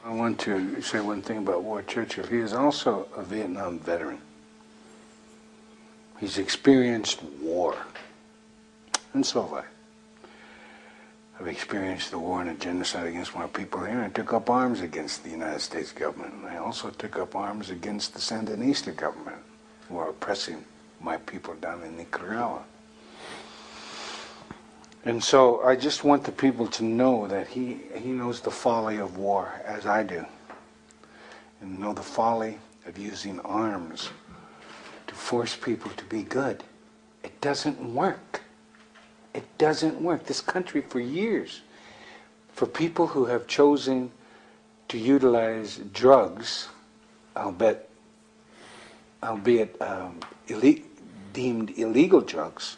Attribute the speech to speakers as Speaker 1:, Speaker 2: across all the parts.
Speaker 1: I want to say one thing about Ward Churchill. He is also a Vietnam veteran. He's experienced war, and so have I. I've experienced the war and the genocide against my people here. I took up arms against the United States government. And I also took up arms against the Sandinista government, who are oppressing my people down in Nicaragua. And so I just want the people to know that he knows the folly of war, as I do, and know the folly of using arms to force people to be good. It doesn't work. It doesn't work. This country, for years, for people who have chosen to utilize drugs, albeit deemed illegal drugs,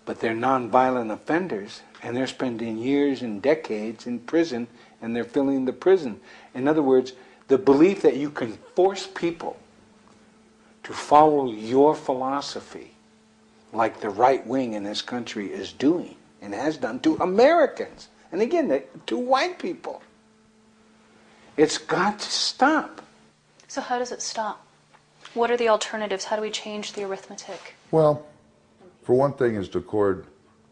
Speaker 1: but they're nonviolent offenders, and they're spending years and decades in prison, and they're filling the prison. In other words, the belief that you can force people to follow your philosophy, like the right wing in this country is doing and has done to Americans, and again, to white people. It's got to stop.
Speaker 2: So how does it stop? What are the alternatives? How do we change the arithmetic?
Speaker 3: Well, for one thing is to accord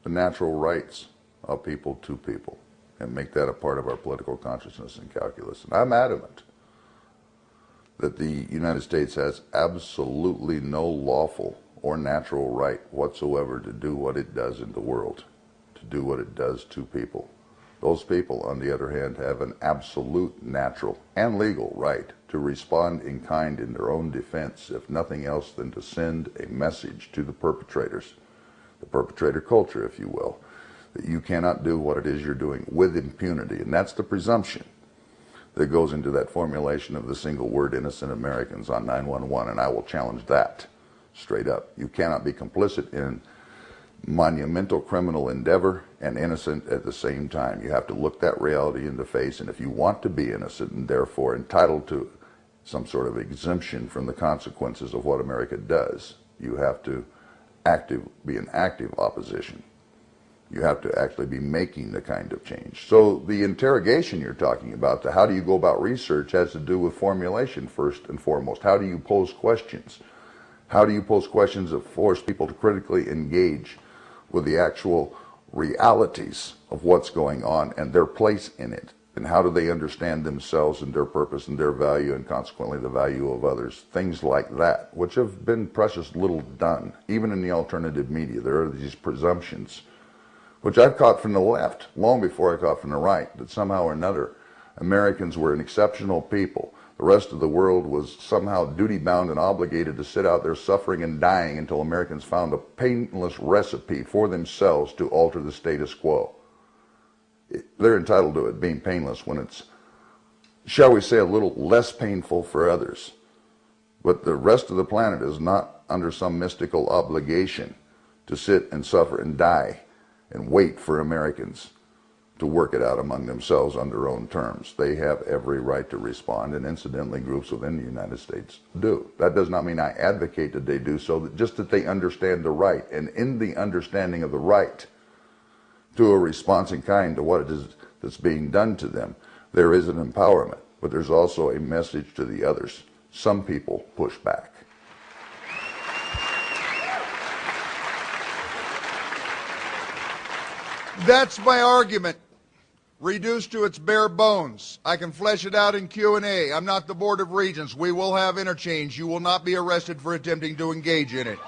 Speaker 3: the natural rights of people to people and make that a part of our political consciousness and calculus. And I'm adamant that the United States has absolutely no lawful or natural right whatsoever to do what it does in the world, to do what it does to people. Those people, on the other hand, have an absolute natural and legal right to respond in kind in their own defense, if nothing else than to send a message to the perpetrators, the perpetrator culture, if you will, that you cannot do what it is you're doing with impunity. And that's the presumption that goes into that formulation of the single word innocent Americans on 911, and I will challenge that straight up. You cannot be complicit in monumental criminal endeavor and innocent at the same time. You have to look that reality in the face, and if you want to be innocent and therefore entitled to some sort of exemption from the consequences of what America does, you have to be in active opposition. You have to actually be making the kind of change. So the interrogation you're talking about, the how do you go about research, has to do with formulation first and foremost. How do you pose questions? How do you pose questions that force people to critically engage with the actual realities of what's going on and their place in it? And how do they understand themselves and their purpose and their value, and consequently the value of others? Things like that, which have been precious little done. Even in the alternative media, there are these presumptions, which I've caught from the left, long before I caught from the right, that somehow or another Americans were an exceptional people. The rest of the world was somehow duty-bound and obligated to sit out there suffering and dying until Americans found a painless recipe for themselves to alter the status quo. They're entitled to it being painless when it's, shall we say, a little less painful for others. But the rest of the planet is not under some mystical obligation to sit and suffer and die and wait for Americans to work it out among themselves on their own terms. They have every right to respond, and incidentally groups within the United States do. That does not mean I advocate that they do so, just that they understand the right, and in the understanding of the right to a response in kind to what it is that's being done to them, there is an empowerment, but there's also a message to the others. Some people push back.
Speaker 4: That's my argument, reduced to its bare bones. I can flesh it out in Q&A. I'm not the Board of Regents. We will have interchange. You will not be arrested for attempting to engage in it.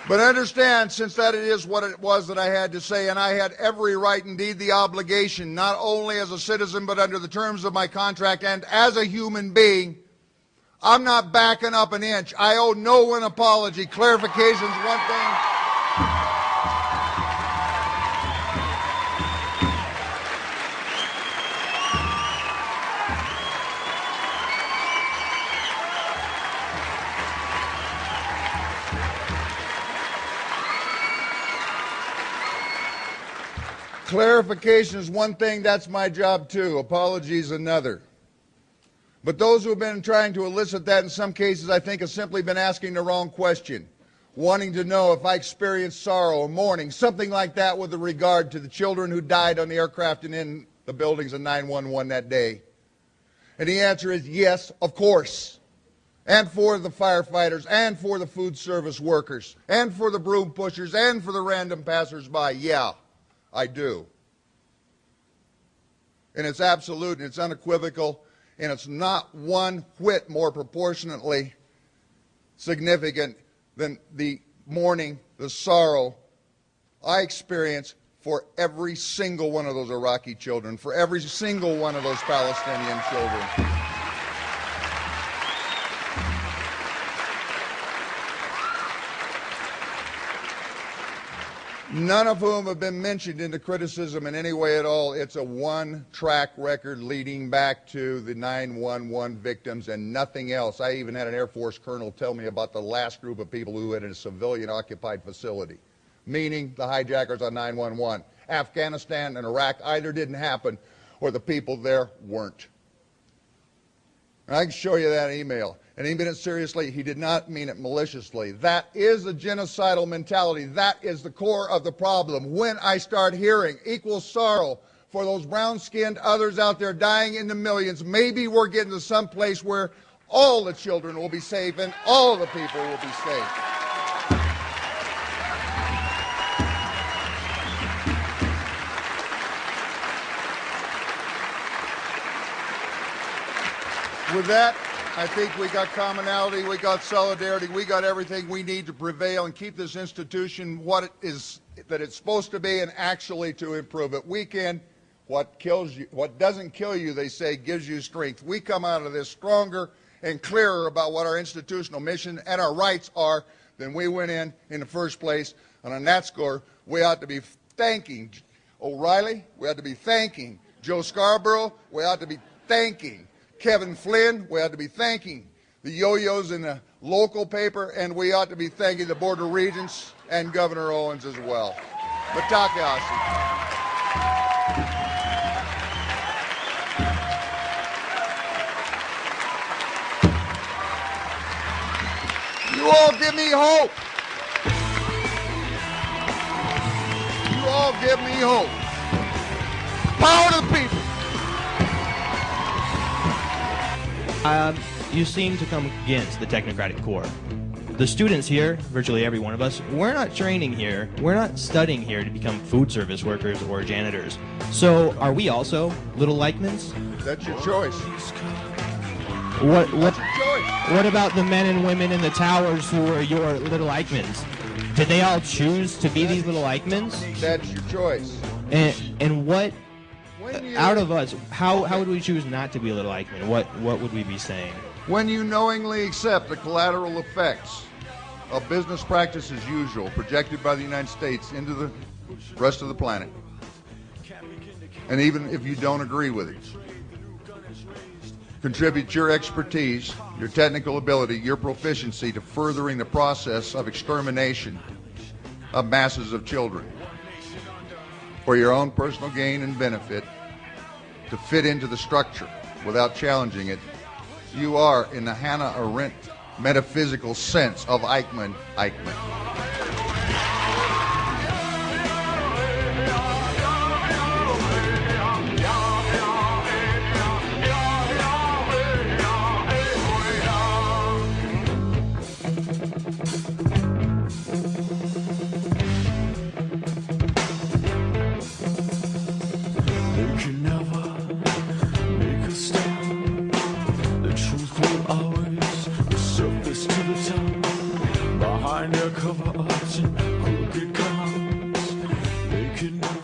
Speaker 4: But understand, since that it is what it was that I had to say, and I had every right, indeed the obligation, not only as a citizen but under the terms of my contract and as a human being, I'm not backing up an inch. I owe no one apology. Clarification's one thing. Clarification is one thing, that's my job too. Apologies another. But those who have been trying to elicit that in some cases, I think, have simply been asking the wrong question. wanting to know if I experienced sorrow or mourning, something like that with regard to the children who died on the aircraft and in the buildings of 911 that day. And the answer is yes, of course. And for the firefighters, and for the food service workers, and for the broom pushers, and for the random passersby. Yeah, I do. And it's absolute, and it's unequivocal, and it's not one whit more proportionately significant than the mourning, the sorrow I experience for every single one of those Iraqi children, for every single one of those Palestinian children. None of whom have been mentioned in the criticism in any way at all. It's a one-track record leading back to the 911 victims and nothing else. I even had an Air Force colonel tell me about the last group of people who had in a civilian-occupied facility, meaning the hijackers on 911. Afghanistan and Iraq either didn't happen or the people there weren't. And I can show you that email. And he meant it seriously. He did not mean it maliciously. That is a genocidal mentality. That is the core of the problem. When I start hearing equal sorrow for those brown-skinned others out there dying in the millions, maybe we're getting to some place where all the children will be safe and all the people will be safe. With that, I think we got commonality, we got solidarity, we got everything we need to prevail and keep this institution what it is that it's supposed to be and actually to improve it. We can. What kills you, what doesn't kill you, they say, gives you strength. We come out of this stronger and clearer about what our institutional mission and our rights are than we went in the first place. And on that score, we ought to be thanking O'Reilly, we ought to be thanking Joe Scarborough, we ought to be thanking Kevin Flynn, we ought to be thanking the yo-yos in the local paper, and we ought to be thanking the Board of Regents and Governor Owens as well. Matakasi. You all give me hope. You all give me hope. Power to the people.
Speaker 5: You seem to come against the technocratic core. The students here, virtually every one of us, we're not training here, we're not studying here to become food service workers or janitors. So are we also little Eichmanns?
Speaker 4: That's your choice.
Speaker 5: What
Speaker 4: That's your choice.
Speaker 5: What about the men and women in the towers who are your little Eichmanns? Did they all choose to be these little Eichmanns?
Speaker 4: That's your choice.
Speaker 5: And what, out of us, how would we choose not to be a little Eichmann? What would we be saying?
Speaker 4: When you knowingly accept the collateral effects of business practice as usual projected by the United States into the rest of the planet, and even if you don't agree with it, contribute your expertise, your technical ability, your proficiency to furthering the process of extermination of masses of children for your own personal gain and benefit, to fit into the structure without challenging it, you are, in the Hannah Arendt metaphysical sense of Eichmann.
Speaker 6: Behind their cover ups and crooked guns, they can never